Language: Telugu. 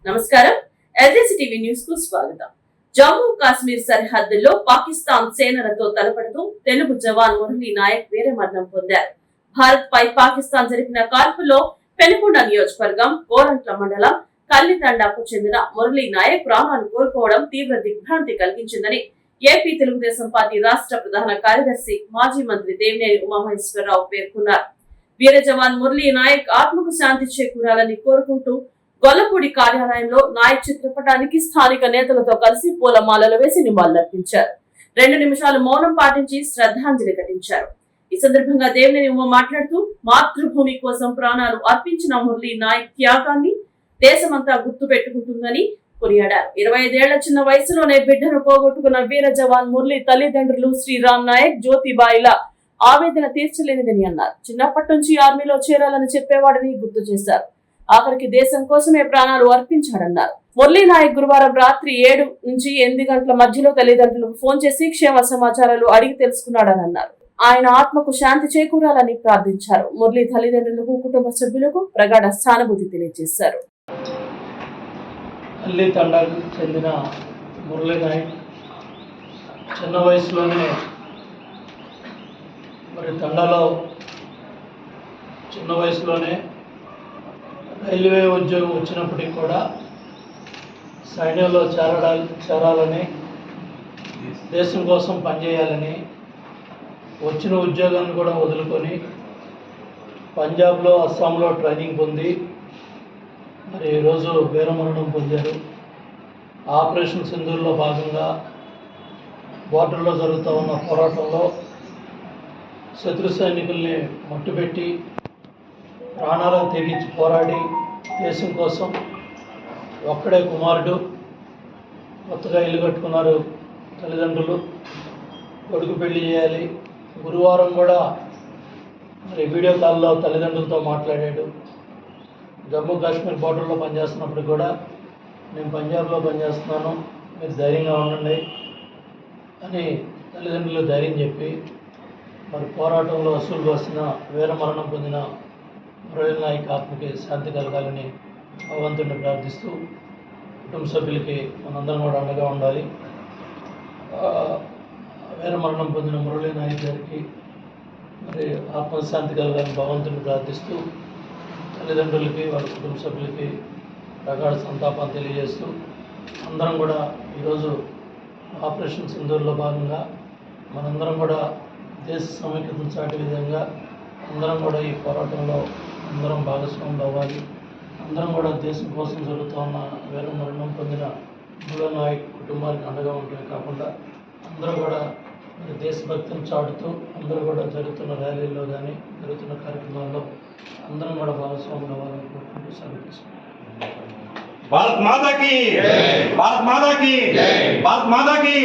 నమస్కారం. ఎల్జీసీ టీవీ న్యూస్ కు స్వాగతం. జమ్మూ కాశ్మీర్ సరిహద్దుల్లో పాకిస్తాన్ సేనలతో తలపడుతూ తెలుగు జవాన్ మురళీ నాయక్ వీరమరణం పొందారు. భారత్ పై పాకిస్తాన్ జరిపిన కాల్పుల్లో పెనుకొండ నియోజకవర్గం కోరంట్ల మండలం కల్లితండాకు చెందిన మురళీ నాయక్ ప్రాణాలు కోల్పోవడం తీవ్ర దిగ్భ్రాంతి కలిగించిందని ఏపీ తెలుగుదేశం పార్టీ రాష్ట్ర ప్రధాన కార్యదర్శి మాజీ మంత్రి దేవినేని ఉమామహేశ్వరరావు పేర్కొన్నారు. వీర జవాన్ మురళీ నాయక్ ఆత్మకు శాంతి చేకూరాలని కోరుకుంటూ గొల్లపూడి కార్యాలయంలో నాయక్ చిత్రపటానికి స్థానిక నేతలతో కలిసి పూలమాలలు వేసి నివాళులర్పించారు. 2 నిమిషాలు మౌనం పాటించి శ్రద్ధాంజలి ఘటించారు. ఈ సందర్భంగా దేవినేని ఉమ మాట్లాడుతూ మాతృభూమి కోసం ప్రాణాలు అర్పించిన మురళీ నాయక్ త్యాగాన్ని దేశమంతా గుర్తు పెట్టుకుంటుందని కొనియాడారు. 25 ఏళ్ల చిన్న వయసులోనే బిడ్డను పోగొట్టుకున్న వీర జవాన్ మురళీ తల్లిదండ్రులు శ్రీరామ్ నాయక్, జ్యోతిబాయిల ఆవేదన తీర్చలేనిదని అన్నారు. చిన్నప్పటి నుంచి ఆర్మీలో చేరాలని చెప్పేవాడని గుర్తు చేశారు. ఆఖరికి దేశం కోసమే ప్రాణాలు అర్పించాడన్నారు. మురళీ నాయక్ గురువారం రాత్రి 7 నుంచి 8 గంటల మధ్యలో తల్లిదండ్రులకు ఫోన్ చేసి క్షేమ సమాచారాలు అడిగి తెలుసుకున్నాడని అన్నారు. ఆయన ఆత్మకు శాంతి చేకూరాలని ప్రార్థించారు. మురళీ తల్లిదండ్రులకు, కుటుంబ సభ్యులకు ప్రగాఢ సానుభూతి తెలియజేశారు. కల్లితండాకు చెందిన మురళీ నాయక్ చిన్న వయసులోనే తండాలో చిన్న వయసులోనే రైల్వే ఉద్యోగం వచ్చినప్పటికీ కూడా సైన్యంలో చేరాలని, దేశం కోసం పనిచేయాలని, వచ్చిన ఉద్యోగాన్ని కూడా వదులుకొని పంజాబ్లో, అస్సాంలో ట్రైనింగ్ పొంది మరి ఈరోజు వీరమరణం పొందారు. ఆపరేషన్ సింధూర్లో భాగంగా బోర్డర్లో జరుగుతూ ఉన్న పోరాటంలో శత్రు సైనికుల్ని మట్టుపెట్టి ప్రాణాలను తెగించి పోరాడి దేశం కోసం ఒక్కడే కుమారుడు. కొత్తగా ఇల్లు కట్టుకున్నారు తల్లిదండ్రులు, కొడుకు పెళ్లి చేయాలి. గురువారం కూడా మరి వీడియో కాల్లో తల్లిదండ్రులతో మాట్లాడాడు. జమ్మూ కాశ్మీర్ బోర్డర్లో పనిచేస్తున్నప్పుడు కూడా నేను పంజాబ్లో పనిచేస్తున్నాను, మీరు ధైర్యంగా ఉండండి అని తల్లిదండ్రులు ధైర్యం చెప్పి మరి పోరాటంలో అసూలు వస్తున్న వీరమరణం పొందిన మురళీ నాయక్ ఆత్మకి శాంతి కలగాలని భగవంతుడిని ప్రార్థిస్తూ కుటుంబ సభ్యులకి మనందరం కూడా అండగా ఉండాలి. వీరమరణం పొందిన మురళీ నాయక్ గారికి మరి ఆత్మశాంతి కలగాలని భగవంతుడిని ప్రార్థిస్తూ తల్లిదండ్రులకి, వాళ్ళ కుటుంబ సభ్యులకి ప్రగాఢ సంతాపాన్ని తెలియజేస్తూ అందరం కూడా ఈరోజు ఆపరేషన్ సింధూర్లో భాగంగా మనందరం కూడా దేశ సమైక్యతను చాటే విధంగా అందరం కూడా ఈ పోరాటంలో అందరం భాగస్వాములు అవ్వాలి. అందరం కూడా దేశం కోసం జరుగుతూ ఉన్న వీరమరణం పొందిన మురళీ నాయక్ కుటుంబానికి అండగా ఉండటమే కాకుండా అందరూ కూడా దేశభక్తిని చాటుతూ అందరూ కూడా జరుగుతున్న ర్యాలీల్లో కానీ జరుగుతున్న కార్యక్రమాల్లో అందరం కూడా భాగస్వాములు అవ్వాలని కోరుకుంటూ సెలవు. భారత్ మాతాకి, భారత్ మాతాకి, భారత్ మాతాకి.